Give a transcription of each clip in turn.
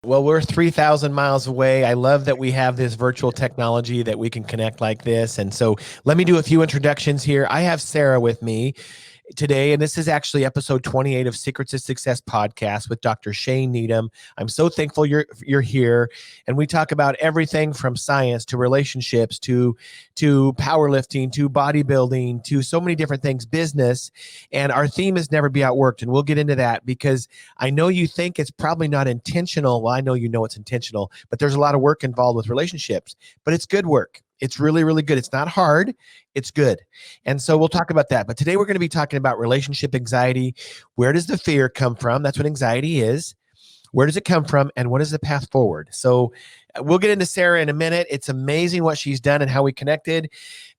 Well, we're 3,000 miles away. I love that we have this virtual technology that we can connect like this. And so let me do a few introductions here. I have Sarah with me today, and this is actually episode 28 of Secrets of Success podcast with Dr. Shane Needham. I'm so thankful you're here, and we talk about everything from science to relationships to powerlifting to bodybuilding to so many different things, business. And our theme is never be outworked, and we'll get into that because I know you think it's probably not intentional. Well, I know you know it's intentional, but there's a lot of work involved with relationships, but it's good work. It's really, really good. It's not hard. It's good. And so we'll talk about that. But today we're going to be talking about relationship anxiety. Where does the fear come from? That's what anxiety is. Where does it come from? And what is the path forward? So we'll get into Sarah in a minute. It's amazing what she's done and how we connected.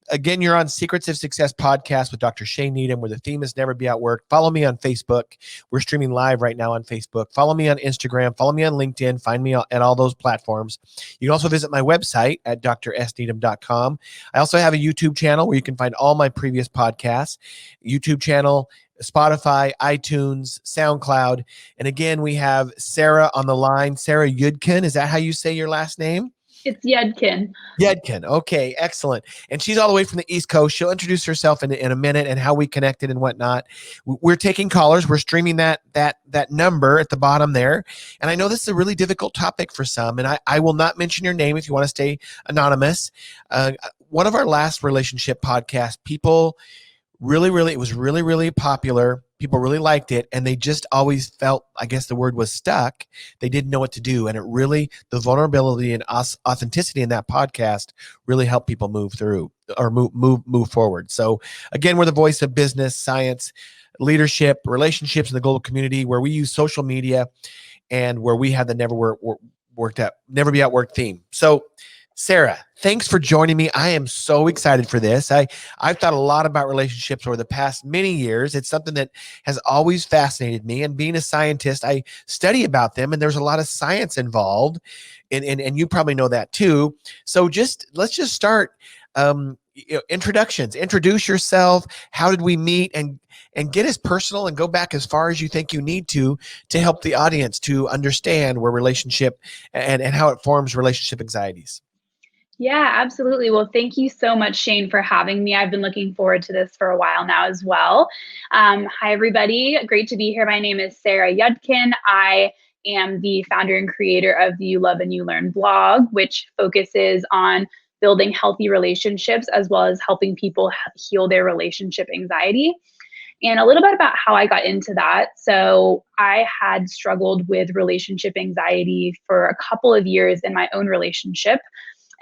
Again, you're on Secrets of Success podcast with Dr. Shane Needham, where the theme is never be outworked. Follow me on Facebook. We're streaming live right now on Facebook. Follow me on Instagram. Follow me on LinkedIn. Find me at all those platforms. You can also visit my website at drsneedham.com. I also have a YouTube channel where you can find all my previous podcasts. YouTube channel, Spotify, iTunes, SoundCloud. And again, we have Sarah on the line. Sarah Yudkin. Is that how you say your last name? It's Yudkin. Yudkin. Okay, excellent. And she's all the way from the East Coast. She'll introduce herself in a minute and how we connected and whatnot. We're taking callers. We're streaming that number at the bottom there. And I know this is a really difficult topic for some, and I will not mention your name if you want to stay anonymous. One of our last relationship podcasts, people it was really, really popular. People really liked it, and they just always felt, I guess the word was stuck. They didn't know what to do. And it really, the vulnerability and authenticity in that podcast really helped people move through or move forward. So again, we're the voice of business, science, leadership, relationships in the global community, where we use social media and where we have the never be outworked theme. So Sarah, thanks for joining me. I am so excited for this. I've thought a lot about relationships over the past many years. It's something that has always fascinated me. And being a scientist, I study about them, and there's a lot of science involved. And you probably know that too. So let's just start. Introductions. Introduce yourself. How did we meet? And get as personal and go back as far as you think you need to help the audience to understand where relationship and how it forms relationship anxieties. Yeah, absolutely. Well, thank you so much, Shane, for having me. I've been looking forward to this for a while now as well. Hi, everybody. Great to be here. My name is Sarah Yudkin. I am the founder and creator of the You Love and You Learn blog, which focuses on building healthy relationships as well as helping people heal their relationship anxiety. And a little bit about how I got into that. So I had struggled with relationship anxiety for a couple of years in my own relationship.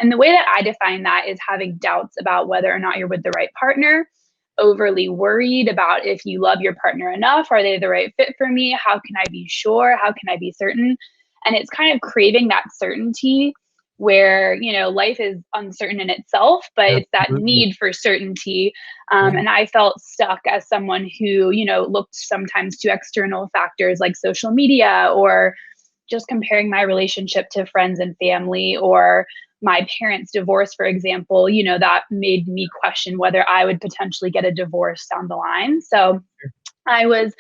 And the way that I define that is having doubts about whether or not you're with the right partner, overly worried about if you love your partner enough. Are they the right fit for me? How can I be sure? How can I be certain? And it's kind of craving that certainty where, life is uncertain in itself, but it's that need for certainty. And I felt stuck as someone who, looked sometimes to external factors like social media or just comparing my relationship to friends and family or my parents' divorce, for example, that made me question whether I would potentially get a divorce down the line. So I was,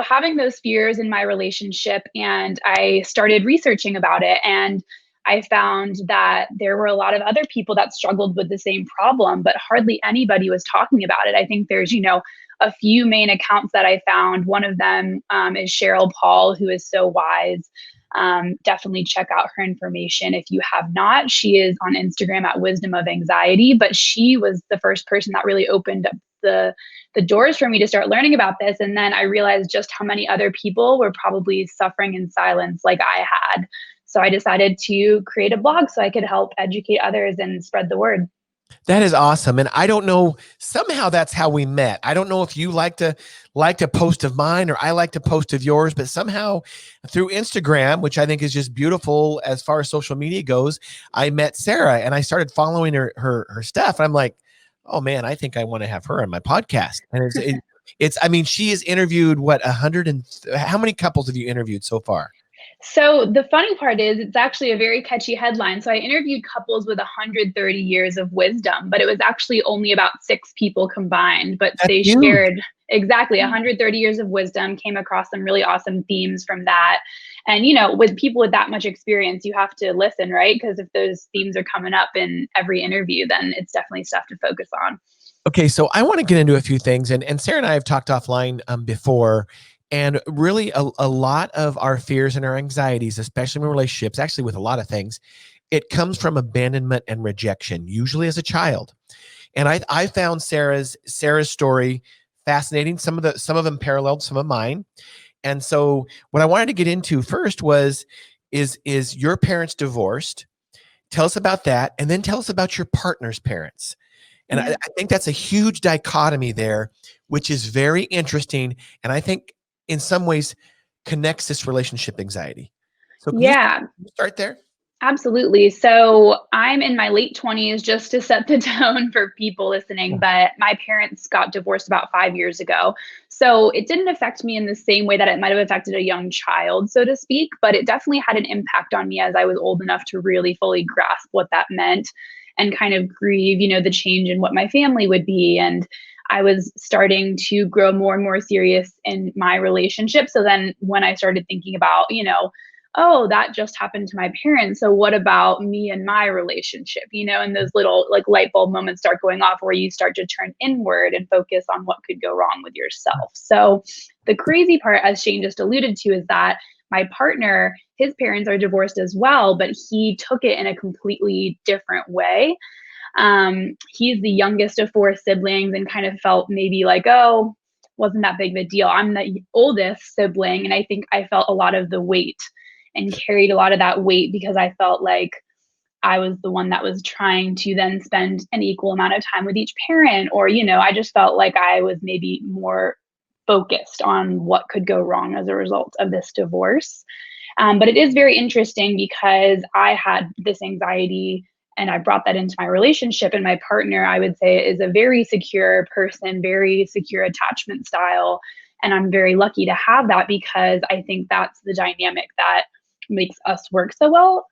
having those fears in my relationship, and I started researching about it. And I found that there were a lot of other people that struggled with the same problem, but hardly anybody was talking about it. I think there's, a few main accounts that I found. One of them is Cheryl Paul, who is so wise. Definitely check out her information if you have not. She is on Instagram at Wisdom of Anxiety, but she was the first person that really opened up the doors for me to start learning about this. And then I realized just how many other people were probably suffering in silence like I had. So I decided to create a blog so I could help educate others and spread the word. That is awesome. And I don't know, somehow that's how we met. I don't know if you like to post of mine or I like to post of yours, but somehow through Instagram, which I think is just beautiful as far as social media goes, I met Sarah and I started following her stuff. And I'm like, oh man, I think I want to have her on my podcast. And she has interviewed how many couples have you interviewed so far? So the funny part is it's actually a very catchy headline. So I interviewed couples with 130 years of wisdom, but it was actually only about 6 people combined, but they shared exactly 130 years of wisdom, came across some really awesome themes from that. And, you know, with people with that much experience, you have to listen, right? Because if those themes are coming up in every interview, then it's definitely stuff to focus on. Okay, so I want to get into a few things, and Sarah and I have talked offline before, and really a lot of our fears and our anxieties, especially in relationships, actually with a lot of things, it comes from abandonment and rejection, usually as a child. And I found Sarah's story fascinating. Some of them paralleled some of mine. And so what I wanted to get into first is your parents divorced? Tell us about that, and then tell us about your partner's parents. And Yeah. I think that's a huge dichotomy there, which is very interesting. And I think in some ways connects this relationship anxiety. So can you Yeah. start there? Absolutely. So I'm in my late 20s, just to set the tone for people listening, but my parents got divorced about 5 years ago. So it didn't affect me in the same way that it might have affected a young child, so to speak, but it definitely had an impact on me as I was old enough to really fully grasp what that meant and kind of grieve, you know, the change in what my family would be. And I was starting to grow more and more serious in my relationship. So then when I started thinking about, you know, oh, that just happened to my parents. So what about me and my relationship? You know, and those little like light bulb moments start going off where you start to turn inward and focus on what could go wrong with yourself. So the crazy part, as Shane just alluded to, is that my partner, his parents are divorced as well, but he took it in a completely different way. He's the youngest of four siblings and kind of felt maybe like, oh, wasn't that big of a deal. I'm the oldest sibling, and I think I felt a lot of the weight and carried a lot of that weight because I felt like I was the one that was trying to then spend an equal amount of time with each parent. Or, you know, I just felt like I was maybe more focused on what could go wrong as a result of this divorce. But it is very interesting because I had this anxiety and I brought that into my relationship. And my partner, I would say, is a very secure person, very secure attachment style. And I'm very lucky to have that because I think that's the dynamic that makes us work so well.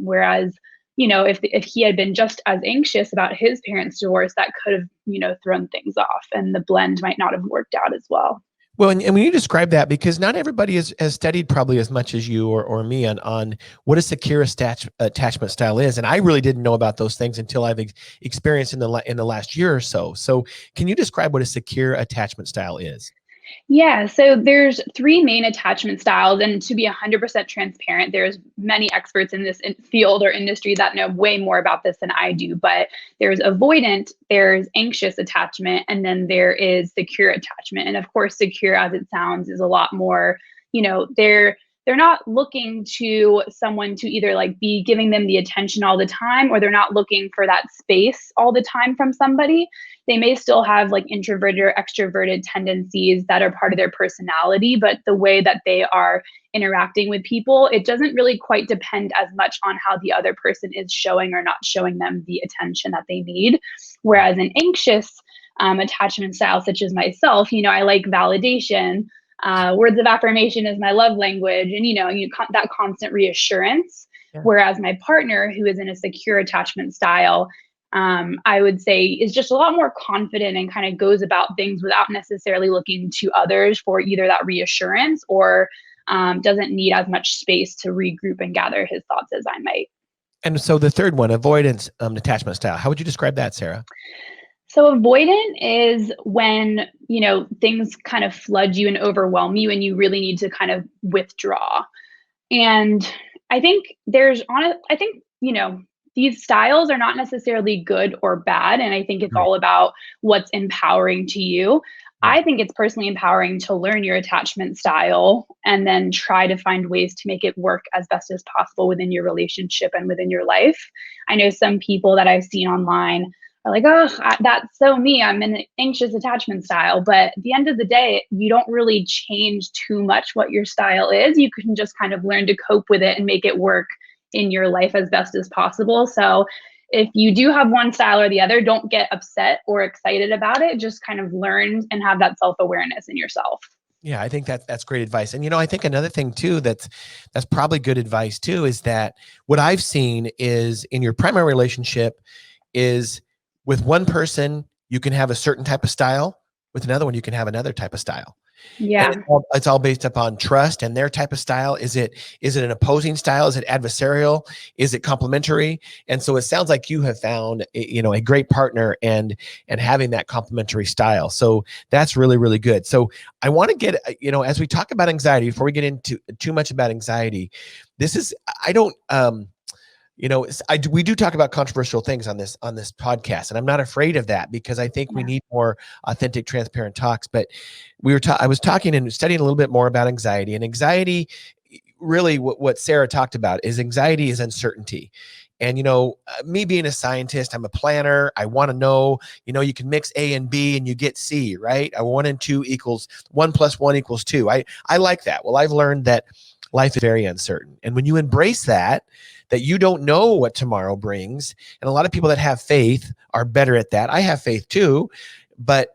Whereas, you know, if he had been just as anxious about his parents' divorce, that could have, you know, thrown things off and the blend might not have worked out as well. Well, and when you describe that, because not everybody has studied probably as much as you or me on what a secure attachment style is, and I really didn't know about those things until I've experienced in the last year or so. So, can you describe what a secure attachment style is? Yeah, so there's three main attachment styles, and to be 100% transparent, there's many experts in this field or industry that know way more about this than I do. But there's avoidant, there's anxious attachment, and then there is secure attachment. And of course, secure, as it sounds, is a lot more. You know, they're not looking to someone to either like be giving them the attention all the time, or they're not looking for that space all the time from somebody. They may still have like introverted or extroverted tendencies that are part of their personality, but the way that they are interacting with people, it doesn't really quite depend as much on how the other person is showing or not showing them the attention that they need. Whereas an anxious attachment style, such as myself, you know, I like validation. Words of affirmation is my love language, and you know, that constant reassurance. Yeah. Whereas my partner, who is in a secure attachment style, I would say is just a lot more confident and kind of goes about things without necessarily looking to others for either that reassurance or doesn't need as much space to regroup and gather his thoughts as I might. And so the third one, avoidance attachment style. How would you describe that, Sarah? So avoidant is when, you know, things kind of flood you and overwhelm you and you really need to kind of withdraw. And I think, you know, these styles are not necessarily good or bad. And I think it's Right. all about what's empowering to you. Yeah. I think it's personally empowering to learn your attachment style and then try to find ways to make it work as best as possible within your relationship and within your life. I know some people that I've seen online are like, oh, that's so me. I'm in an anxious attachment style. But at the end of the day, you don't really change too much what your style is. You can just kind of learn to cope with it and make it work in your life as best as possible. So if you do have one style or the other, don't get upset or excited about it. Just kind of learn and have that self-awareness in yourself. Yeah, I think that's great advice. And I think another thing too that's probably good advice too is that what I've seen is in your primary relationship is with one person you can have a certain type of style, with another one you can have another type of style. And Yeah. it's all based upon trust and their type of style. Is it an opposing style? Is it adversarial? Is it complementary? And so it sounds like you have found a great partner and having that complementary style. So that's really, really good. So I want to get as we talk about anxiety, before we get into too much about anxiety, this is I don't we do talk about controversial things on this podcast, and I'm not afraid of that because I think we Yeah. need more authentic, transparent talks. But I was talking and studying a little bit more about anxiety, and anxiety, really, what Sarah talked about is anxiety is uncertainty. And me being a scientist, I'm a planner. I want to know. You can mix A and B and you get C, right? 1 and 2 equals 1 plus 1 equals 2. I like that. Well, I've learned that life is very uncertain, and when you embrace that you don't know what tomorrow brings. And a lot of people that have faith are better at that. I have faith too, but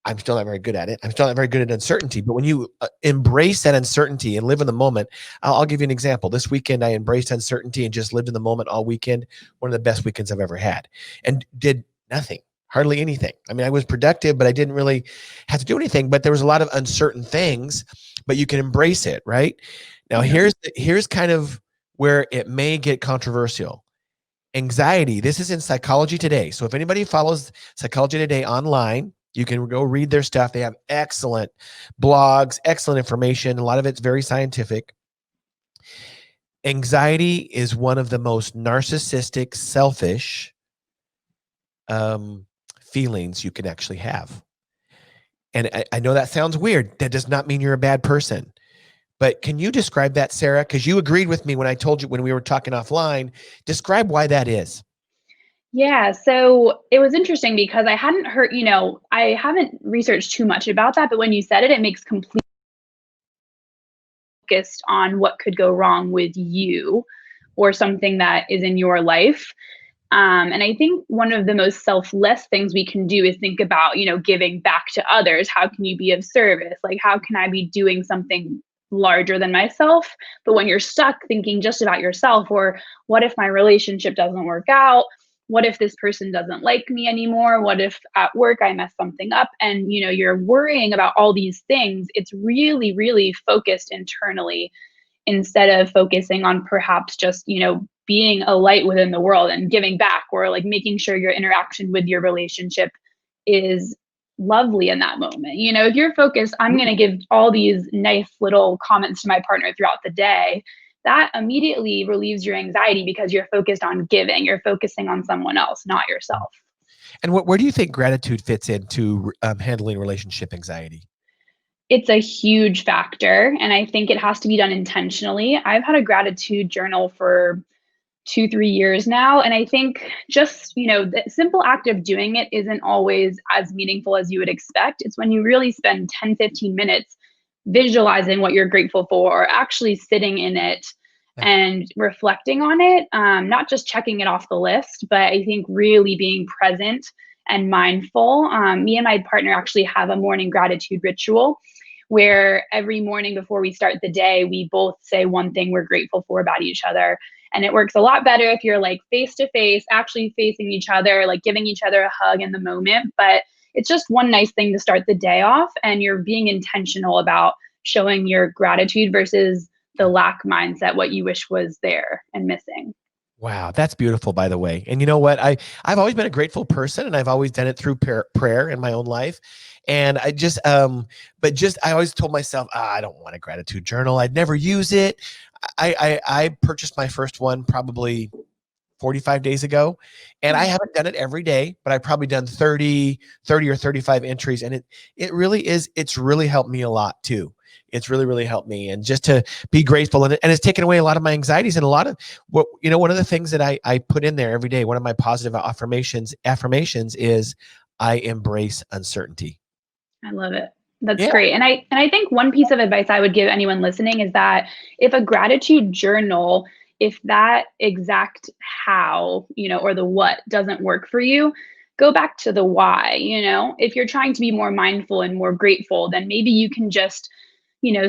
I'm still not very good at it. I'm still not very good at uncertainty. But when you embrace that uncertainty and live in the moment, I'll give you an example. This weekend, I embraced uncertainty and just lived in the moment all weekend. One of the best weekends I've ever had, and did nothing, hardly anything. I mean, I was productive, but I didn't really have to do anything. But there was a lot of uncertain things, but you can embrace it, right? Now, here's kind of where it may get controversial. Anxiety, this is in Psychology Today. So if anybody follows Psychology Today online, you can go read their stuff. They have excellent blogs, excellent information. A lot of it's very scientific. Anxiety is one of the most narcissistic, selfish feelings you can actually have. And I know that sounds weird. That does not mean you're a bad person. But can you describe that, Sarah? Because you agreed with me when I told you when we were talking offline. Describe why that is. Yeah, so it was interesting because I hadn't heard, I haven't researched too much about that, but when you said it, it makes complete focused on what could go wrong with you or something that is in your life. And I think one of the most selfless things we can do is think about, giving back to others. How can you be of service? Like, how can I be doing something larger than myself? But when you're stuck thinking just about yourself, or what if my relationship doesn't work out? What if this person doesn't like me anymore? What if at work I mess something up? And, you're worrying about all these things. It's really, really focused internally instead of focusing on perhaps just, being a light within the world and giving back, or like making sure your interaction with your relationship is lovely in that moment. If you're focused, I'm going to give all these nice little comments to my partner throughout the day, that immediately relieves your anxiety because you're focused on giving, you're focusing on someone else, not yourself. And where do you think gratitude fits into handling relationship anxiety? It's a huge factor, and I think it has to be done intentionally. I've had a gratitude journal for 2, 3 years now. And I think just, the simple act of doing it isn't always as meaningful as you would expect. It's when you really spend 10, 15 minutes visualizing what you're grateful for, or actually sitting in it and reflecting on it, not just checking it off the list, but I think really being present and mindful. Me and my partner actually have a morning gratitude ritual where every morning before we start the day, we both say one thing we're grateful for about each other. And it works a lot better if you're like face to face, actually facing each other, like giving each other a hug in the moment. But it's just one nice thing to start the day off, and you're being intentional about showing your gratitude versus the lack mindset, what you wish was there and missing. Wow, that's beautiful, by the way. And you know what? I've always been a grateful person, and I've always done it through prayer in my own life. And I just, I always told myself, I don't want a gratitude journal. I'd never use it. I purchased my first one probably 45 days ago, and I haven't done it every day, but I've probably done 30 or 35 entries. And it's really helped me a lot too. It's really, really helped me. And just to be grateful, and it's taken away a lot of my anxieties, and a lot of one of the things that I put in there every day, one of my positive affirmations is I embrace uncertainty. I love it. That's Yeah. great. And I think one piece of advice I would give anyone listening is that if a gratitude journal, if that exact how, or the what doesn't work for you, go back to the why. If you're trying to be more mindful and more grateful, then maybe you can just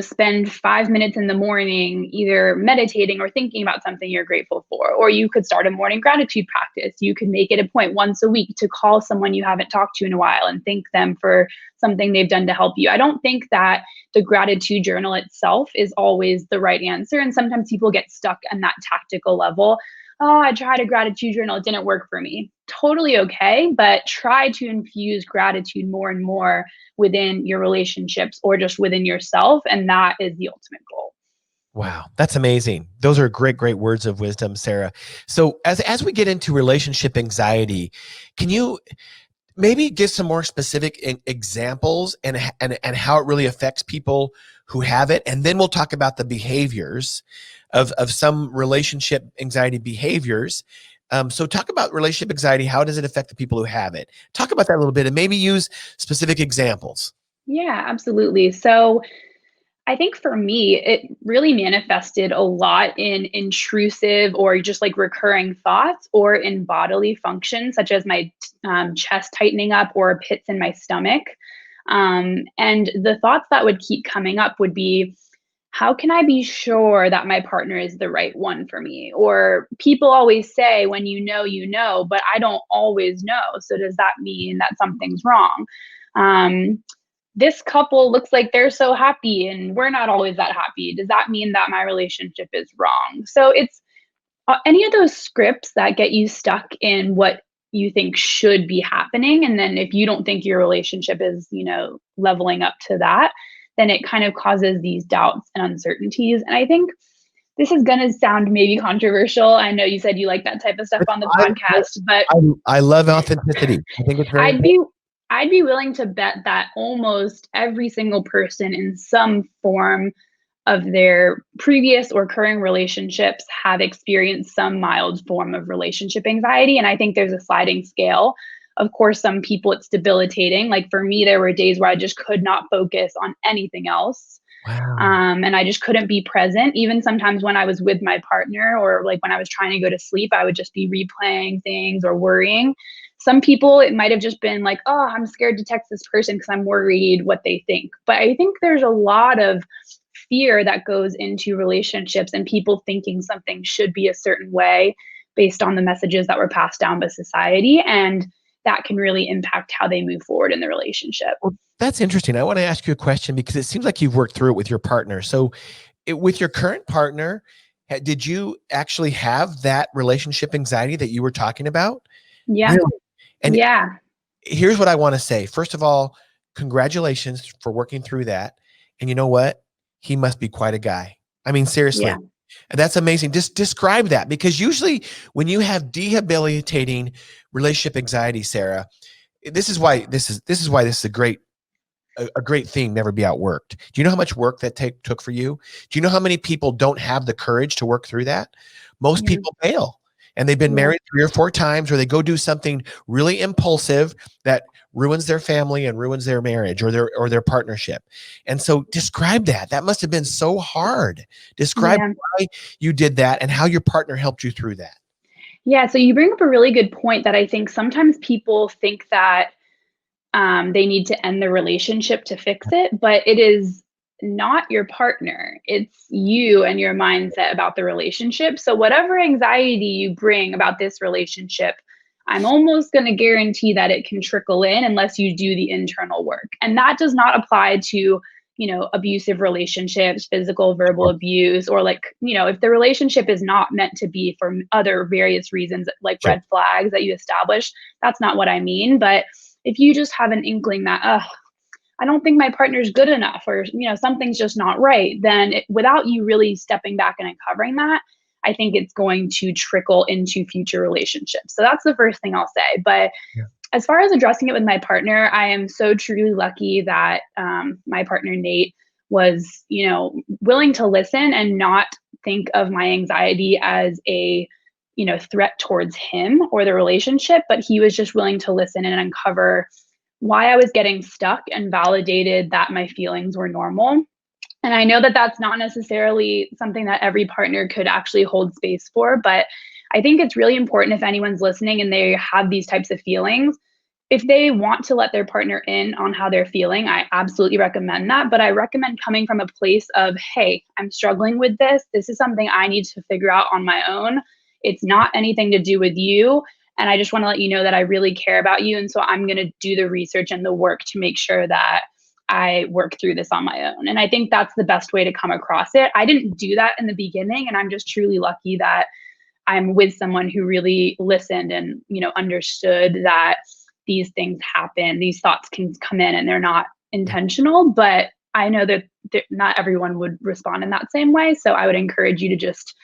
spend 5 minutes in the morning either meditating or thinking about something you're grateful for. Or you could start a morning gratitude practice. You could make it a point once a week to call someone you haven't talked to in a while and thank them for something they've done to help you. I don't think that the gratitude journal itself is always the right answer. And sometimes people get stuck on that tactical level. Oh, I tried a gratitude journal. It didn't work for me. Totally okay. But try to infuse gratitude more and more within your relationships or just within yourself. And that is the ultimate goal. Wow, that's amazing. Those are great, great words of wisdom, Sarah. So as we get into relationship anxiety, can you maybe give some more specific examples and how it really affects people who have it? And then we'll talk about the behaviors of some relationship anxiety behaviors. So talk about relationship anxiety. How does it affect the people who have it? Talk about that a little bit and maybe use specific examples. Yeah, absolutely. So I think for me, it really manifested a lot in intrusive or just like recurring thoughts or in bodily functions, such as my chest tightening up or pits in my stomach. And the thoughts that would keep coming up would be, how can I be sure that my partner is the right one for me? Or people always say, when you know, but I don't always know. So does that mean that something's wrong? This couple looks like they're so happy and we're not always that happy. Does that mean that my relationship is wrong? So it's any of those scripts that get you stuck in what you think should be happening. And then if you don't think your relationship is, leveling up to that, then it kind of causes these doubts and uncertainties. And I think this is going to sound maybe controversial. I know you said you like that type of stuff on the podcast, but I love authenticity. I think it's very I'd be I'd be willing to bet that almost every single person in some form of their previous or current relationships have experienced some mild form of relationship anxiety. And I think there's a sliding scale. Of course, some people it's debilitating. Like for me, there were days where I just could not focus on anything else. Wow. And I just couldn't be present. Even sometimes when I was with my partner or like when I was trying to go to sleep, I would just be replaying things or worrying. Some people, it might have just been like, oh, I'm scared to text this person because I'm worried what they think. But I think there's a lot of fear that goes into relationships and people thinking something should be a certain way based on the messages that were passed down by society. And that can really impact how they move forward in the relationship. Well, that's interesting. I want to ask you a question because it seems like you've worked through it with your partner. So with your current partner, did you actually have that relationship anxiety that you were talking about? Yeah. Really? And yeah. here's what I want to say. First of all, congratulations for working through that. And you know what? He must be quite a guy. I mean, seriously. Yeah. That's amazing. Just describe that, because usually when you have debilitating relationship anxiety, Sarah, this is why this is a great thing, never be outworked. Do you know how much work that took for you? Do you know how many people don't have the courage to work through that? Most people fail, and they've been married 3 or 4 times, or they go do something really impulsive that ruins their family and ruins their marriage or their partnership. And so describe that. That must have been so hard. Describe why you did that and how your partner helped you through that. Yeah. So you bring up a really good point that I think sometimes people think that they need to end the relationship to fix it, but it is not your partner. It's you and your mindset about the relationship. So whatever anxiety you bring about this relationship, I'm almost going to guarantee that it can trickle in unless you do the internal work. And that does not apply to, abusive relationships, physical, verbal abuse, or if the relationship is not meant to be for other various reasons, like red flags that you establish, that's not what I mean. But if you just have an inkling that, I don't think my partner's good enough, or, something's just not right, then without you really stepping back and uncovering that, I think it's going to trickle into future relationships. So that's the first thing I'll say. But as far as addressing it with my partner, I am so truly lucky that my partner, Nate, was, willing to listen and not think of my anxiety as a, threat towards him or the relationship, but he was just willing to listen and uncover why I was getting stuck and validated that my feelings were normal. And I know that that's not necessarily something that every partner could actually hold space for, but I think it's really important if anyone's listening and they have these types of feelings, if they want to let their partner in on how they're feeling, I absolutely recommend that. But I recommend coming from a place of, hey, I'm struggling with this. This is something I need to figure out on my own. It's not anything to do with you. And I just want to let you know that I really care about you. And so I'm going to do the research and the work to make sure that I work through this on my own. And I think that's the best way to come across it. I didn't do that in the beginning, and I'm just truly lucky that I'm with someone who really listened and, understood that these things happen. These thoughts can come in and they're not intentional, but I know that not everyone would respond in that same way. So I would encourage you to just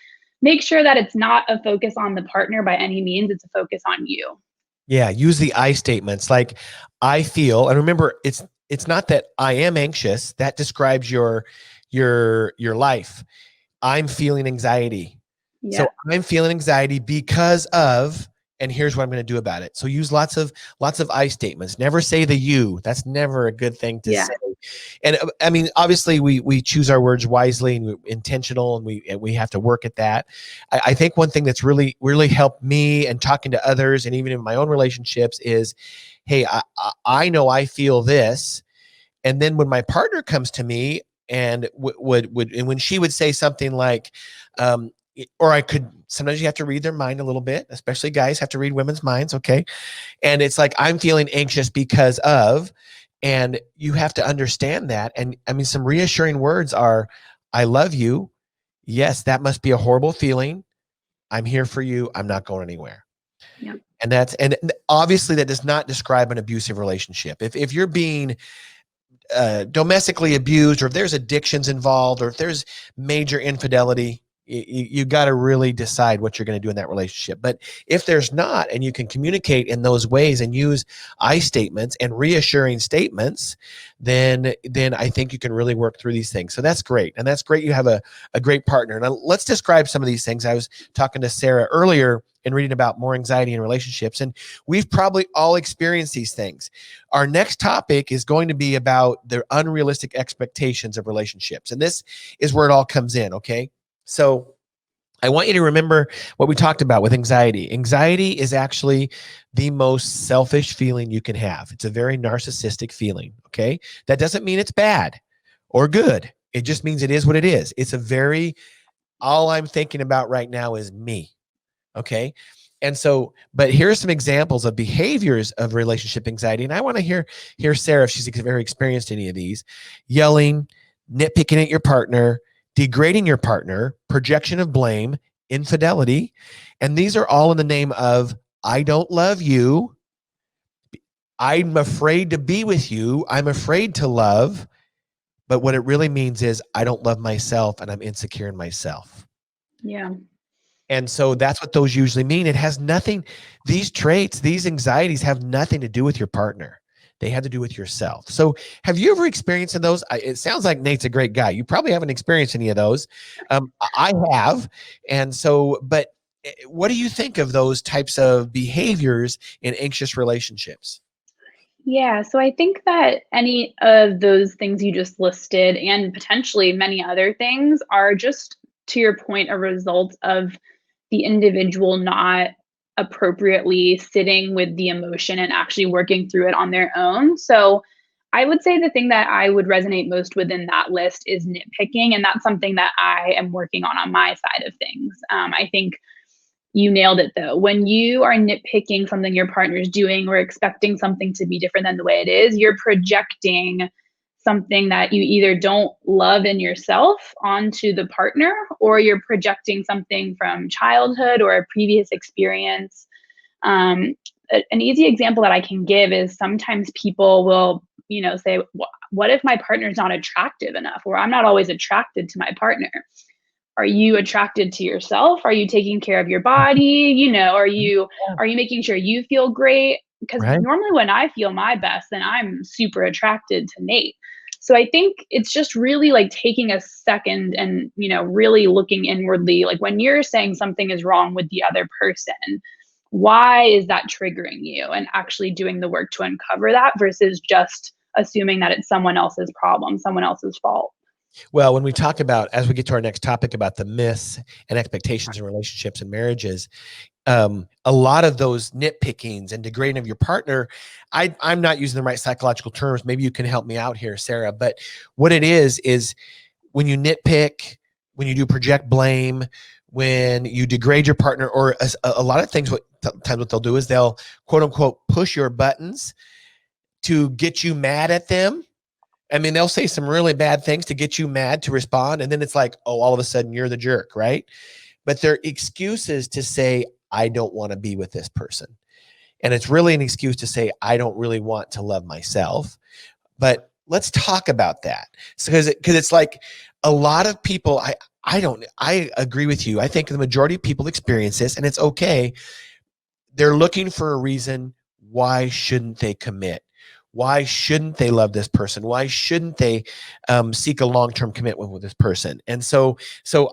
make sure that it's not a focus on the partner by any means. It's a focus on you. Yeah, use the I statements like I feel, and remember it's not that I am anxious, that describes your life. I'm feeling anxiety. Yeah. So I'm feeling anxiety because of, and here's what I'm going to do about it. So use lots of I statements. Never say the you. That's never a good thing to say. And I mean, obviously we choose our words wisely and we're intentional, and we have to work at that. I think one thing that's really, really helped me and talking to others and even in my own relationships is, hey, I know I feel this. And then when my partner comes to me and and when she would say something like, or I could, sometimes you have to read their mind a little bit, especially guys have to read women's minds. Okay. And it's like, I'm feeling anxious because of, and you have to understand that. And I mean, some reassuring words are, I love you. Yes, that must be a horrible feeling. I'm here for you. I'm not going anywhere. Yeah. And obviously that does not describe an abusive relationship. If you're being domestically abused, or if there's addictions involved, or if there's major infidelity, you got to really decide what you're going to do in that relationship. But if there's not, and you can communicate in those ways and use I statements and reassuring statements, then I think you can really work through these things. So that's great. And that's great. You have a great partner. Now let's describe some of these things. I was talking to Sarah earlier and reading about more anxiety in relationships, and we've probably all experienced these things. Our next topic is going to be about the unrealistic expectations of relationships. And this is where it all comes in. Okay. So I want you to remember what we talked about with anxiety. Anxiety is actually the most selfish feeling you can have. It's a very narcissistic feeling. Okay. That doesn't mean it's bad or good. It just means it is what it is. It's a very, all I'm thinking about right now is me. Okay. And so, but here are some examples of behaviors of relationship anxiety. And I want to hear Sarah, if she's very experienced in any of these: yelling, nitpicking at your partner, degrading your partner, projection of blame, infidelity. And these are all in the name of, I don't love you. I'm afraid to be with you. I'm afraid to love. But what it really means is I don't love myself and I'm insecure in myself. Yeah. And so that's what those usually mean. It has nothing, these traits, these anxieties have nothing to do with your partner. They have to do with yourself. So have you ever experienced those? It sounds like Nate's a great guy. You probably haven't experienced any of those. I have. And so, but what do you think of those types of behaviors in anxious relationships? Yeah, so I think that any of those things you just listed and potentially many other things are just, to your point, a result of the individual not appropriately sitting with the emotion and actually working through it on their own. So I would say the thing that I would resonate most within that list is nitpicking. And that's something that I am working on my side of things. I think you nailed it though. When you are nitpicking something your partner's doing or expecting something to be different than the way it is, you're projecting something that you either don't love in yourself onto the partner, or you're projecting something from childhood or a previous experience. An easy example that I can give is sometimes people will, say, what if my partner's not attractive enough? Or I'm not always attracted to my partner. Are you attracted to yourself? Are you taking care of your body? Are you making sure you feel great? Because Right. normally when I feel my best, then I'm super attracted to Nate. So I think it's just really like taking a second and, really looking inwardly. Like when you're saying something is wrong with the other person, why is that triggering you? And actually doing the work to uncover that versus just assuming that it's someone else's problem, someone else's fault. Well, when we talk about, as we get to our next topic about the myths and expectations in relationships and marriages, a lot of those nitpickings and degrading of your partner, I'm not using the right psychological terms. Maybe you can help me out here, Sarah. But what it is when you nitpick, when you do project blame, when you degrade your partner, or a lot of things, times what they'll do is they'll quote unquote push your buttons to get you mad at them. I mean, they'll say some really bad things to get you mad to respond. And then it's like, oh, all of a sudden you're the jerk, right? But they're excuses to say, I don't want to be with this person. And it's really an excuse to say, I don't really want to love myself. But let's talk about that. Because it's like a lot of people, I agree with you. I think the majority of people experience this, and it's okay. They're looking for a reason. Why shouldn't they commit? Why shouldn't they love this person? Why shouldn't they seek a long-term commitment with this person? And so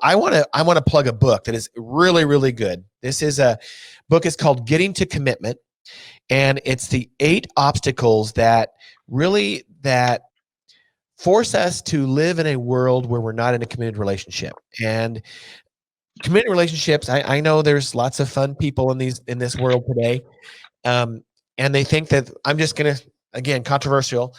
I want to plug a book that is really, really good. This is a book. It's called Getting to Commitment, and it's the 8 obstacles that force us to live in a world where we're not in a committed relationship. And committed relationships, I know there's lots of fun people in this world today. And they think that, I'm just going to, again, controversial.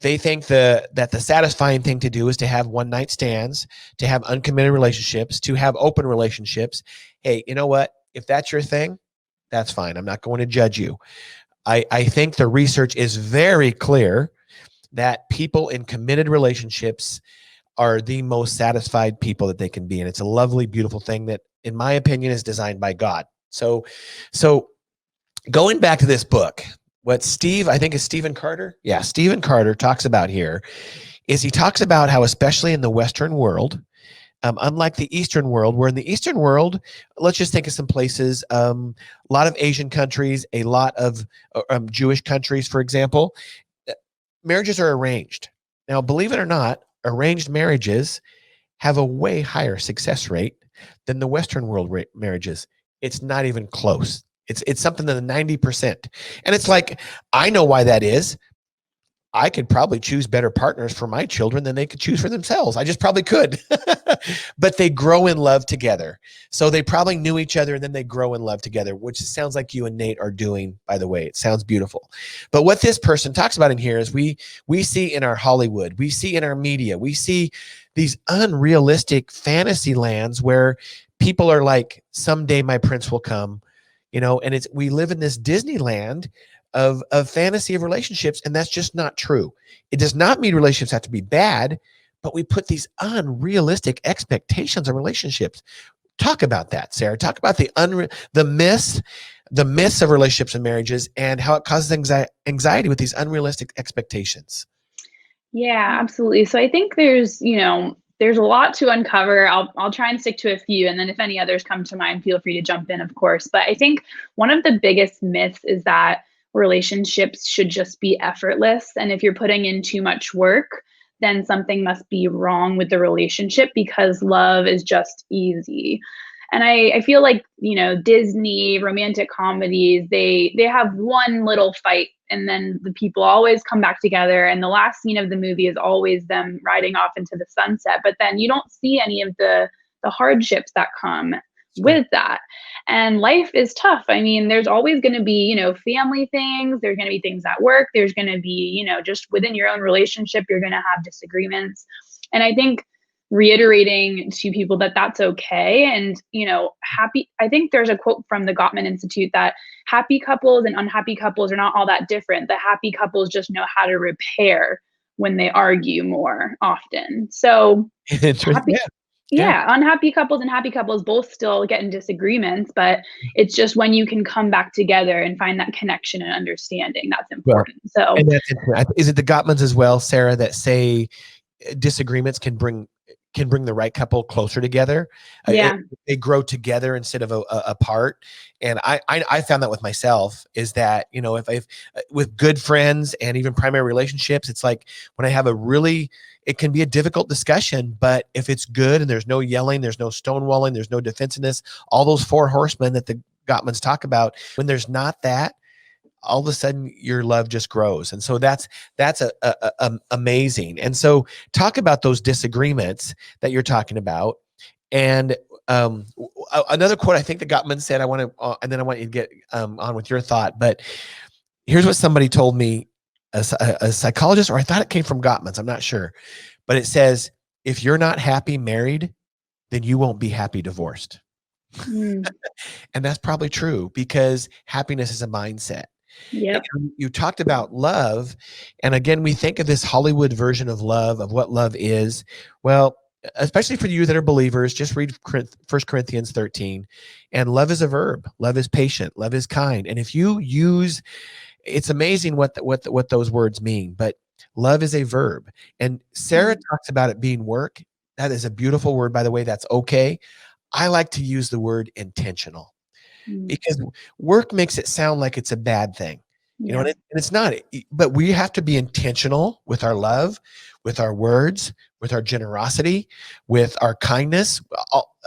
They think that the satisfying thing to do is to have one-night stands, to have uncommitted relationships, to have open relationships. Hey, you know what? If that's your thing, that's fine. I'm not going to judge you. I think the research is very clear that people in committed relationships are the most satisfied people that they can be. And it's a lovely, beautiful thing that, in my opinion, is designed by God. So going back to this book, what I think is Stephen Carter. Yeah, Stephen Carter talks about here is he talks about how, especially in the Western world, unlike the Eastern world, where in the Eastern world, let's just think of some places, a lot of Asian countries, a lot of Jewish countries, for example, marriages are arranged. Now, believe it or not, arranged marriages have a way higher success rate than the Western world marriages. It's not even close. It's something in the 90%. And it's like, I know why that is. I could probably choose better partners for my children than they could choose for themselves. I just probably could. But they grow in love together. So they probably knew each other, and then they grow in love together, which sounds like you and Nate are doing, by the way. It sounds beautiful. But what this person talks about in here is we see in our Hollywood, we see in our media, we see these unrealistic fantasy lands where people are like, someday my prince will come, and we live in this Disneyland of fantasy of relationships, and that's just not true. It does not mean relationships have to be bad, but we put these unrealistic expectations on relationships. Talk about that, Sarah. Talk about the myths of relationships and marriages, and how it causes anxiety with these unrealistic expectations. Yeah, absolutely. So I think there's a lot to uncover. I'll try and stick to a few, and then if any others come to mind, feel free to jump in, of course. But I think one of the biggest myths is that relationships should just be effortless. And if you're putting in too much work, then something must be wrong with the relationship because love is just easy. And I feel like, Disney romantic comedies, they have one little fight and then the people always come back together. And the last scene of the movie is always them riding off into the sunset. But then you don't see any of the hardships that come with that. And life is tough. I mean, there's always going to be, family things. There's going to be things at work. There's going to be, just within your own relationship, you're going to have disagreements. And I think reiterating to people that that's okay. And, I think there's a quote from the Gottman Institute that happy couples and unhappy couples are not all that different. The happy couples just know how to repair when they argue more often. So happy, yeah, unhappy couples and happy couples both still get in disagreements, but it's just when you can come back together and find that connection and understanding that's important. And is it the Gottmans as well, Sarah, that say disagreements can bring the right couple closer together? Yeah, they grow together instead of apart. And I found that with myself, is that if I've with good friends and even primary relationships, it's like when I have it can be a difficult discussion, but if it's good and there's no yelling, there's no stonewalling, there's no defensiveness, all those 4 horsemen that the Gottmans talk about, when there's not that, all of a sudden your love just grows. And so that's amazing. And so talk about those disagreements that you're talking about. And another quote I think that Gottman said, I want to, and then I want you to get on with your thought. But here's what somebody told me, a psychologist, or I thought it came from Gottman's, I'm not sure. But it says, if you're not happy married, then you won't be happy divorced. Mm. And that's probably true, because happiness is a mindset. Yep. You talked about love. And again, we think of this Hollywood version of love, of what love is. Well, especially for you that are believers, just read 1 Corinthians 13. And love is a verb. Love is patient. Love is kind. And if you use, it's amazing what those words mean. But love is a verb. And Sarah talks about it being work. That is a beautiful word, by the way. That's okay. I like to use the word intentional, because work makes it sound like it's a bad thing, you know, and it's not. But we have to be intentional with our love, with our words, with our generosity, with our kindness,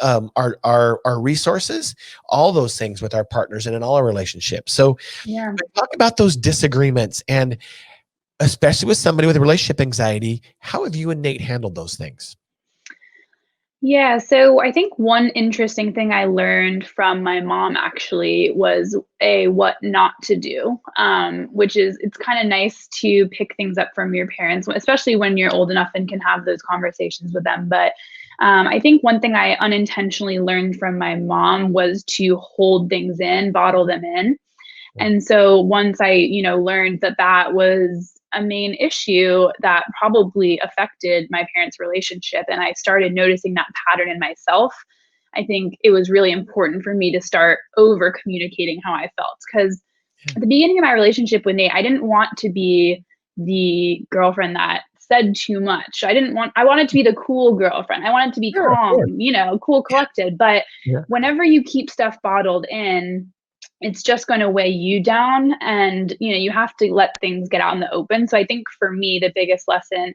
our resources, all those things with our partners and in all our relationships. So talk about those disagreements, and especially with somebody with relationship anxiety, how have you and Nate handled those things? Yeah, so I think one interesting thing I learned from my mom actually was what not to do, which is it's kind of nice to pick things up from your parents, especially when you're old enough and can have those conversations with them. But I think one thing I unintentionally learned from my mom was to hold things in, bottle them in. And so once I, learned that that was a main issue that probably affected my parents' relationship, and I started noticing that pattern in myself, I think it was really important for me to start over communicating how I felt. Because at the beginning of my relationship with Nate, I didn't want to be the girlfriend that said too much. I wanted to be the cool girlfriend. I wanted to be calm, cool, collected. But whenever you keep stuff bottled in, it's just going to weigh you down, and you have to let things get out in the open. So I think for me, the biggest lesson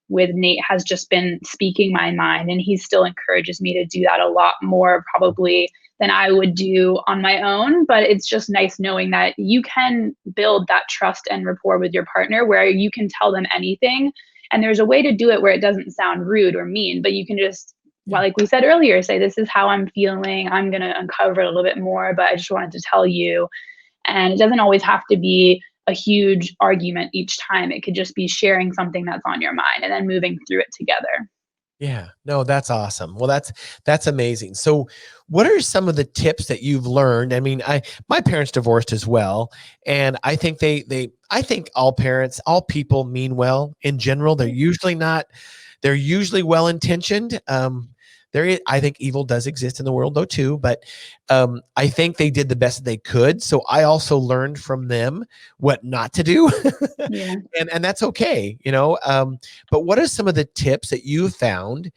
with Nate has just been speaking my mind, and he still encourages me to do that a lot more probably than I would do on my own. But it's just nice knowing that you can build that trust and rapport with your partner where you can tell them anything, and there's a way to do it where it doesn't sound rude or mean, but you can just, well, like we said earlier, say, this is how I'm feeling. I'm going to uncover it a little bit more, but I just wanted to tell you. And it doesn't always have to be a huge argument each time. It could just be sharing something that's on your mind and then moving through it together. Yeah, no, that's awesome. Well, that's amazing. So what are some of the tips that you've learned? I mean, my parents divorced as well. And I think I think all parents, all people mean well in general. They're usually well-intentioned. I think evil does exist in the world though too, but I think they did the best they could. So I also learned from them what not to do. Yeah. And that's okay, but what are some of the tips that you found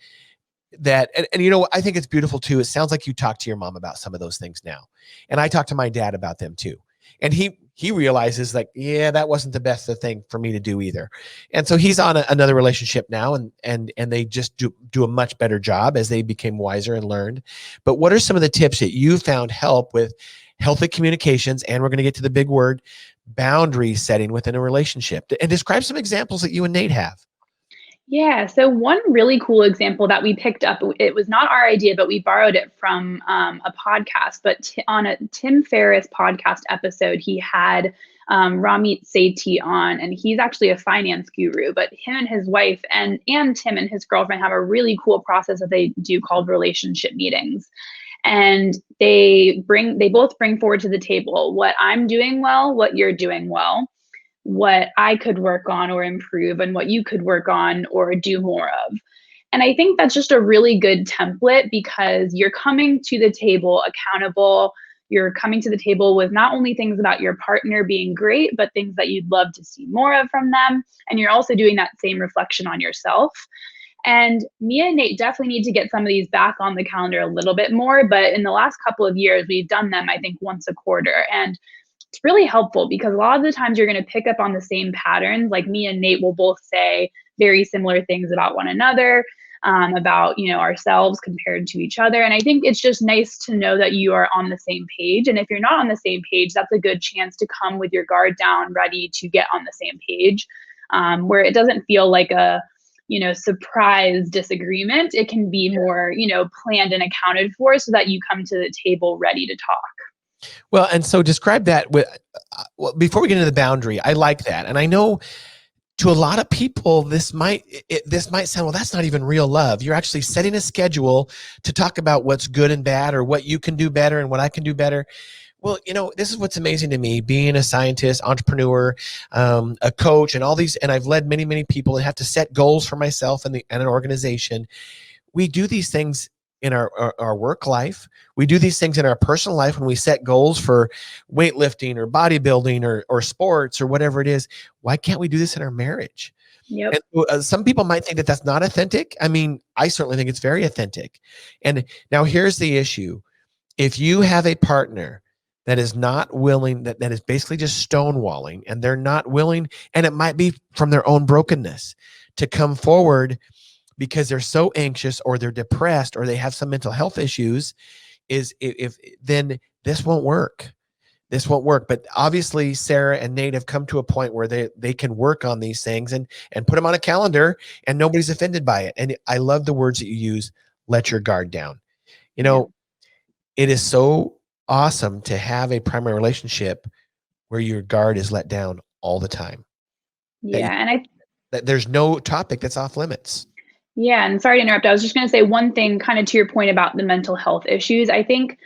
that, and I think it's beautiful too. It sounds like you talked to your mom about some of those things now. And I talked to my dad about them too. And he realizes, like, yeah, that wasn't the best thing for me to do either. And so he's on another relationship now, and they just do a much better job as they became wiser and learned. But what are some of the tips that you found help with healthy communications? And we're going to get to the big word, boundary setting within a relationship, and describe some examples that you and Nate have. Yeah. So one really cool example that we picked up, it was not our idea, but we borrowed it from a podcast. But on a Tim Ferriss podcast episode, he had Ramit Sethi on, and he's actually a finance guru. But him and his wife and Tim and his girlfriend have a really cool process that they do called relationship meetings. And they both bring forward to the table what I'm doing well, what you're doing well, what I could work on or improve, and what you could work on or do more of. And I think that's just a really good template, because you're coming to the table accountable. You're coming to the table with not only things about your partner being great, but things that you'd love to see more of from them. And you're also doing that same reflection on yourself. And me and Nate definitely need to get some of these back on the calendar a little bit more. But in the last couple of years, we've done them, I think, once a quarter. And it's really helpful, because a lot of the times you're going to pick up on the same patterns. Like me and Nate will both say very similar things about one another. about, ourselves compared to each other. And I think it's just nice to know that you are on the same page. And if you're not on the same page, that's a good chance to come with your guard down, ready to get on the same page, where it doesn't feel like a surprise disagreement. It can be more, planned and accounted for, so that you come to the table ready to talk. Well, and so describe that with, well, before we get into the boundary, I like that. And I know to a lot of people, this might sound, well, that's not even real love. You're actually setting a schedule to talk about what's good and bad, or what you can do better and what I can do better. Well, this is what's amazing to me, being a scientist, entrepreneur, a coach, and all these, and I've led many, many people and have to set goals for myself and an organization. We do these things in our work life. We do these things in our personal life when we set goals for weightlifting or bodybuilding or sports or whatever it is. Why can't we do this in our marriage? Yep. And some people might think that that's not authentic. I mean, I certainly think it's very authentic. And now here's the issue. If you have a partner that is not willing, that is basically just stonewalling, and they're not willing, and it might be from their own brokenness, to come forward because they're so anxious, or they're depressed, or they have some mental health issues, then this won't work. This won't work. But obviously Sarah and Nate have come to a point where they can work on these things and put them on a calendar, and nobody's offended by it. And I love the words that you use, let your guard down. It is so awesome to have a primary relationship where your guard is let down all the time. Yeah. That there's no topic that's off limits. Yeah. And sorry to interrupt. I was just going to say one thing kind of to your point about the mental health issues. I think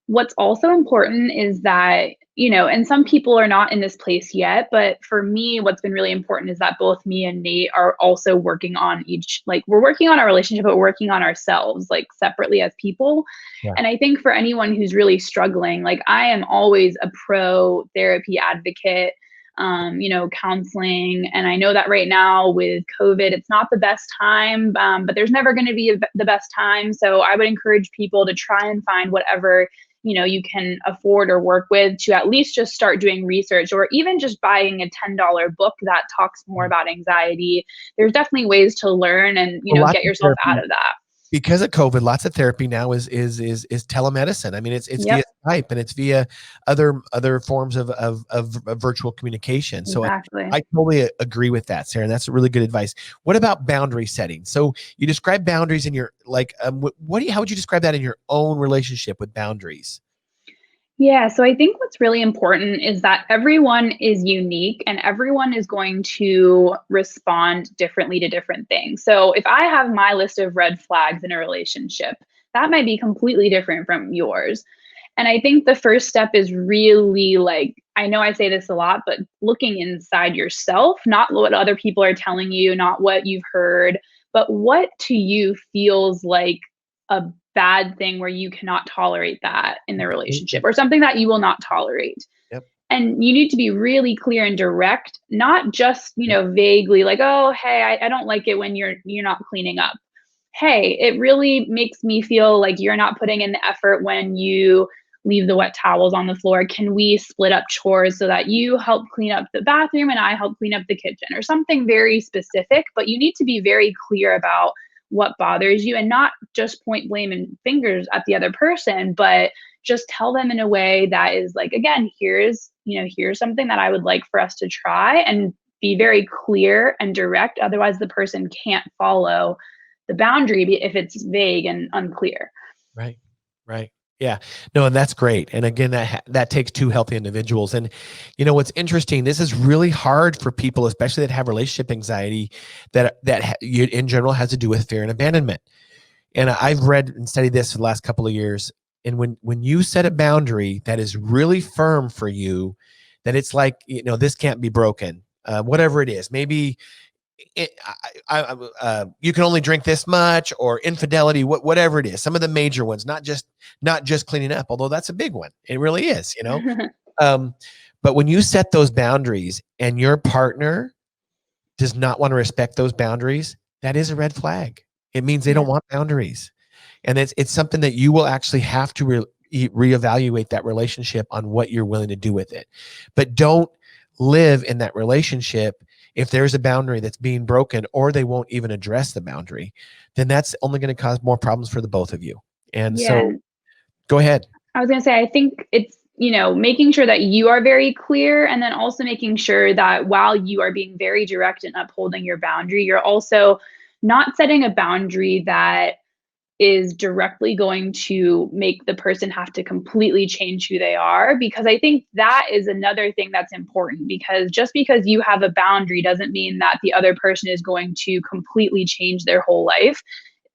what's also important is that, and some people are not in this place yet, but for me, what's been really important is that both me and Nate are also working on we're working on our relationship, but working on ourselves, separately as people. Yeah. And I think for anyone who's really struggling, I am always a pro therapy advocate, counseling. And I know that right now with COVID, it's not the best time, but there's never going to be the best time. So I would encourage people to try and find whatever you can afford or work with, to at least just start doing research, or even just buying a $10 book that talks more about anxiety. There's definitely ways to learn and, get yourself out of that. Because of COVID, lots of therapy now is telemedicine. I mean, it's via Skype, and it's via other forms of virtual communication. So exactly. I totally agree with that, Sarah. And that's really good advice. What about boundary setting? So you describe boundaries in your how would you describe that in your own relationship with boundaries? Yeah, so I think what's really important is that everyone is unique, and everyone is going to respond differently to different things. So if I have my list of red flags in a relationship, that might be completely different from yours. And I think the first step is really, I know I say this a lot, but looking inside yourself, not what other people are telling you, not what you've heard, but what to you feels like a bad thing where you cannot tolerate that in the relationship, or something that you will not tolerate. Yep. And you need to be really clear and direct, not just, vaguely oh, hey, I don't like it when you're not cleaning up. Hey, it really makes me feel like you're not putting in the effort when you leave the wet towels on the floor. Can we split up chores so that you help clean up the bathroom and I help clean up the kitchen, or something very specific? But you need to be very clear about what bothers you, and not just point blame and fingers at the other person, but just tell them in a way that is again, here's something that I would like for us to try, and be very clear and direct. Otherwise the person can't follow the boundary if it's vague and unclear. Right. Yeah, no, and that's great. And again, that takes two healthy individuals. And what's interesting, this is really hard for people, especially that have relationship anxiety, that in general has to do with fear and abandonment. And I've read and studied this for the last couple of years. And when you set a boundary that is really firm for you, that it's this can't be broken, whatever it is, maybe you can only drink this much, or infidelity, whatever it is, some of the major ones, not just cleaning up, although that's a big one. It really is, but when you set those boundaries and your partner does not want to respect those boundaries, that is a red flag. It means they don't want boundaries. And it's something that you will actually have to reevaluate that relationship on what you're willing to do with it. But don't live in that relationship, if there's a boundary that's being broken or they won't even address the boundary, then that's only going to cause more problems for the both of you. And Yeah. so go ahead. I was going to say, I think it's, making sure that you are very clear, and then also making sure that while you are being very direct and upholding your boundary, you're also not setting a boundary that is directly going to make the person have to completely change who they are. Because I think that is another thing that's important, because just because you have a boundary doesn't mean that the other person is going to completely change their whole life.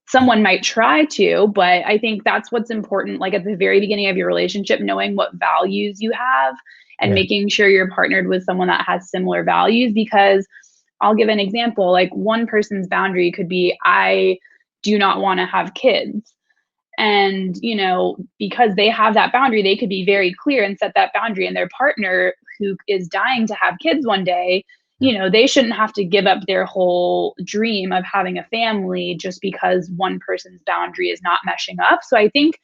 Someone might try to, but I think that's what's important. Like at the very beginning of your relationship, knowing what values you have and Yeah. making sure you're partnered with someone that has similar values. Because I'll give an example. Like one person's boundary could be, I do not want to have kids. And, because they have that boundary, they could be very clear and set that boundary. And their partner, who is dying to have kids one day, they shouldn't have to give up their whole dream of having a family just because one person's boundary is not meshing up. So I think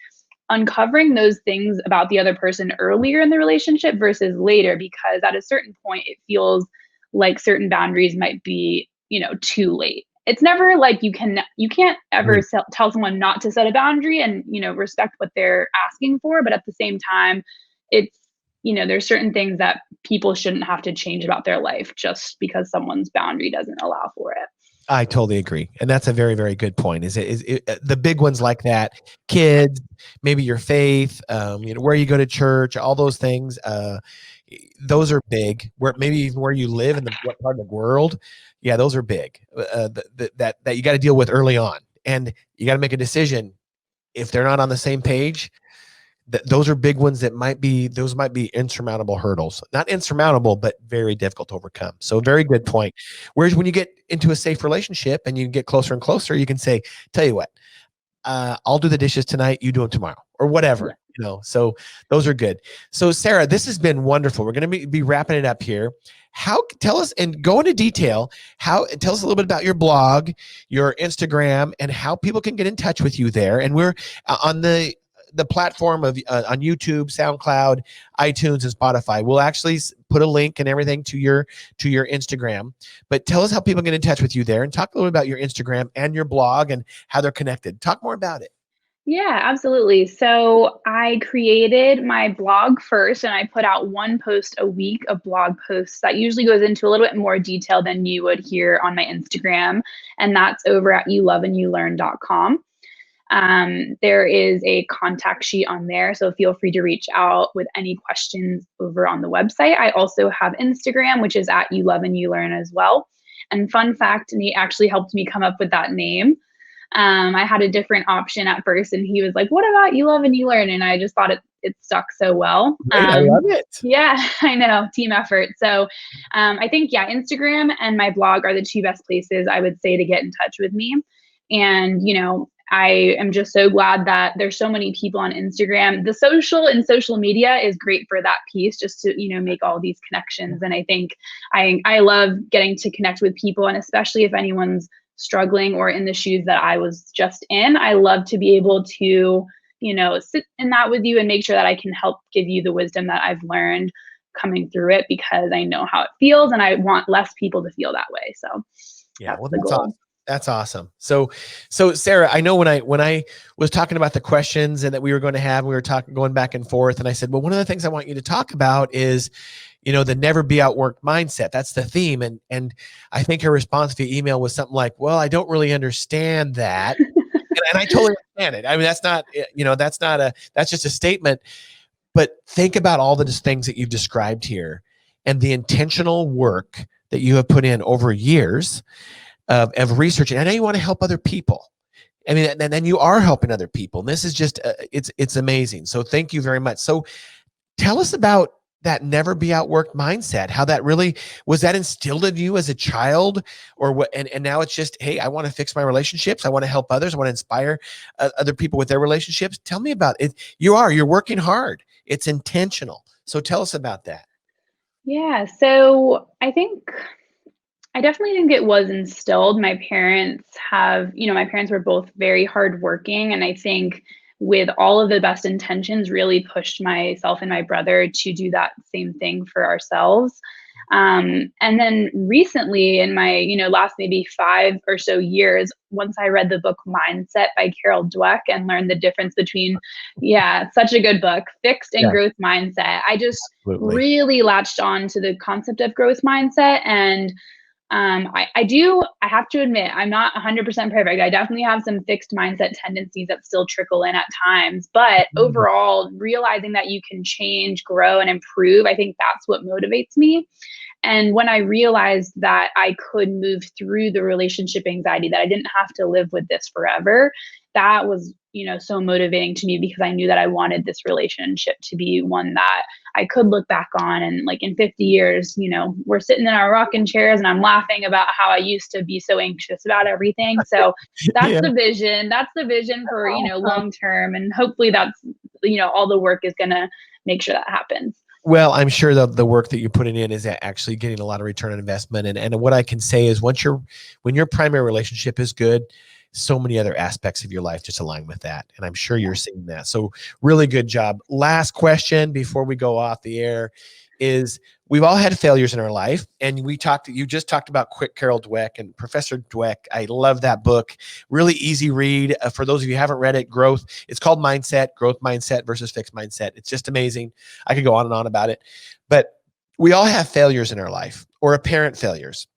uncovering those things about the other person earlier in the relationship versus later, because at a certain point, it feels like certain boundaries might be, too late. It's never like you can't ever Right. tell someone not to set a boundary and, respect what they're asking for. But at the same time, it's, there's certain things that people shouldn't have to change about their life just because someone's boundary doesn't allow for it. I totally agree. And that's a very, very good point. The big ones like that, kids, maybe your faith, where you go to church, all those things, those are big. Where maybe even where you live in what part of the world. Yeah, those are big, that you got to deal with early on. And you got to make a decision. If they're not on the same page, those are big ones that might be insurmountable hurdles. Not insurmountable, but very difficult to overcome. So very good point. Whereas when you get into a safe relationship and you get closer and closer, you can say, tell you what, I'll do the dishes tonight, you do them tomorrow, or whatever. So those are good. So Sarah, this has been wonderful. We're going to be wrapping it up here. Tell us and go into detail. Tell us a little bit about your blog, your Instagram, and how people can get in touch with you there. And we're on the platform of on YouTube, SoundCloud, iTunes, and Spotify. We'll actually put a link and everything to your Instagram. But tell us how people get in touch with you there, and talk a little bit about your Instagram and your blog and how they're connected. Talk more about it. Yeah, absolutely. So I created my blog first, and I put out one post a week of blog posts that usually goes into a little bit more detail than you would hear on my Instagram. And that's over at youloveandyoulearn.com. There is a contact sheet on there, so feel free to reach out with any questions over on the website. I also have Instagram, which is at youloveandyoulearn as well. And fun fact, Nate actually helped me come up with that name. I had a different option at first, and he was like, "What about You Love and You Learn?" And I just thought it stuck so well. Great, I love it. Yeah, I know, team effort. So I think, yeah, Instagram and my blog are the two best places I would say to get in touch with me. And, I am just so glad that there's so many people on Instagram. The social media is great for that piece, just to, make all these connections. And I think I love getting to connect with people, and especially if anyone's struggling or in the shoes that I was just in, I love to be able to, sit in that with you and make sure that I can help give you the wisdom that I've learned coming through it, because I know how it feels and I want less people to feel that way. So Yeah, well, the that's goal. awesome. That's awesome. So Sarah, I know when I was talking about the questions and that we were going to have, we were going back and forth, and I said, well, one of the things I want you to talk about is, the never be outworked mindset. That's the theme. And I think her response via email was something like, well, I don't really understand that. and I totally understand it. I mean, that's just a statement, but think about all the things that you've described here and the intentional work that you have put in over years of research. And I know you want to help other people. I mean, and then you are helping other people. And this is just, it's amazing. So thank you very much. So tell us about that never be outworked mindset, how that really was that instilled in you as a child, or what? And now it's just, hey, I want to fix my relationships. I want to help others. I want to inspire other people with their relationships. Tell me about it. You're working hard. It's intentional. So tell us about that. Yeah. So I definitely think it was instilled. My parents were both very hardworking. And I think with all of the best intentions, really pushed myself and my brother to do that same thing for ourselves. And then recently in my, last maybe 5 or so years, once I read the book Mindset by Carol Dweck and learned the difference between, yeah, such a good book, fixed and Yeah, growth mindset, I just absolutely. really latched on to the concept of growth mindset. And I have to admit, I'm not 100% perfect. I definitely have some fixed mindset tendencies that still trickle in at times. But overall, realizing that you can change, grow, and improve, I think that's what motivates me. And when I realized that I could move through the relationship anxiety, that I didn't have to live with this forever, that was, so motivating to me, because I knew that I wanted this relationship to be one that I could look back on. And like in 50 years, we're sitting in our rocking chairs and I'm laughing about how I used to be so anxious about everything. So that's Yeah. the vision. That's the vision for, long term. And hopefully that's, all the work is going to make sure that happens. Well, I'm sure the work that you're putting in is actually getting a lot of return on investment. And what I can say is when your primary relationship is good, so many other aspects of your life just align with that. And I'm sure you're seeing that. So really good job. Last question before we go off the air is, we've all had failures in our life. And you just talked about Carol Dweck and Professor Dweck. I love that book. Really easy read. For those of you who haven't read it, it's called Growth Mindset versus Fixed Mindset. It's just amazing. I could go on and on about it, but we all have failures in our life, or apparent failures.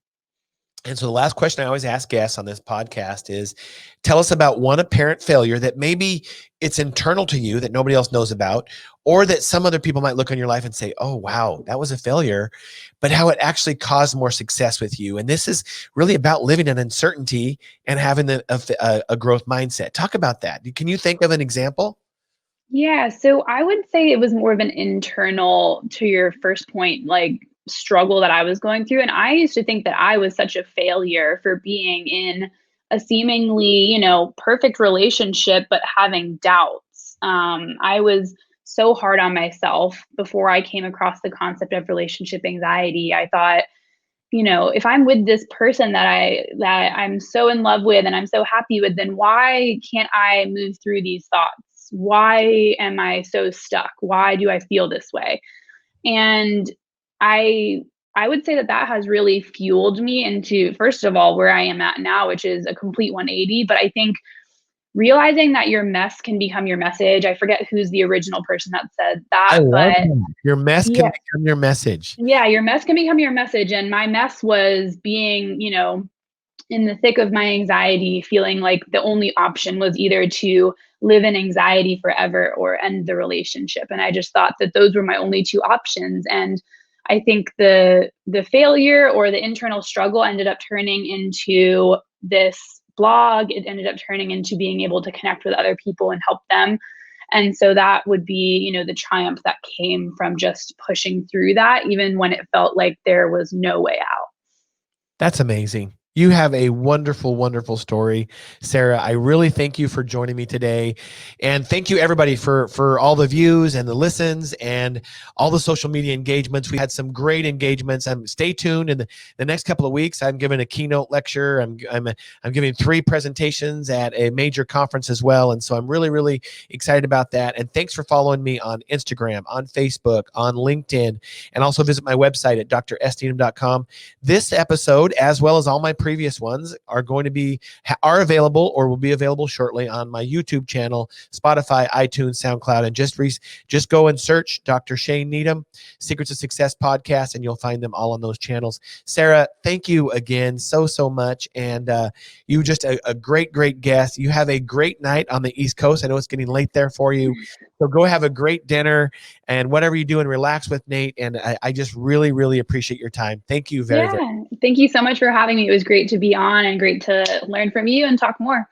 And so the last question I always ask guests on this podcast is, tell us about one apparent failure that maybe it's internal to you that nobody else knows about, or that some other people might look on your life and say, oh, wow, that was a failure, but how it actually caused more success with you. And this is really about living in uncertainty and having a growth mindset. Talk about that. Can you think of an example? Yeah, so I would say it was more of an internal, to your first point, like struggle that I was going through. And I used to think that I was such a failure for being in a seemingly, perfect relationship, but having doubts. I was so hard on myself before I came across the concept of relationship anxiety. I thought, if I'm with this person that I'm so in love with and I'm so happy with, then why can't I move through these thoughts? Why am I so stuck? Why do I feel this way? And I I would say that that has really fueled me into, first of all, where I am at now, which is a complete 180. But I think realizing that your mess can become your message. I forget who's the original person that said I that, love but that. Your mess can yeah, become your message. yeah, your mess can become your message. And my mess was being, in the thick of my anxiety, feeling like the only option was either to live in anxiety forever or end the relationship. And I just thought that those were my only two options. And I think the failure or the internal struggle ended up turning into this blog. It ended up turning into being able to connect with other people and help them. And so that would be, the triumph that came from just pushing through that, even when it felt like there was no way out. That's amazing. You have a wonderful, wonderful story, Sarah. I really thank you for joining me today. And thank you everybody for all the views and the listens and all the social media engagements. We had some great engagements. Stay tuned in the next couple of weeks. I'm giving a keynote lecture. I'm giving 3 presentations at a major conference as well. And so I'm really, really excited about that. And thanks for following me on Instagram, on Facebook, on LinkedIn, and also visit my website at drsneedham.com. This episode, as well as all my previous ones, are available or will be available shortly on my YouTube channel, Spotify, iTunes, SoundCloud, and just go and search Dr. Shane Needham Secrets of Success podcast, and you'll find them all on those channels. Sarah, thank you again so much, and you just a great guest. You have a great night on the East Coast. I know it's getting late there for you, so go have a great dinner and whatever you do, and relax with Nate. And I just really appreciate your time. Thank you very. Yeah. Thank you so much for having me. It was great to be on and great to learn from you and talk more.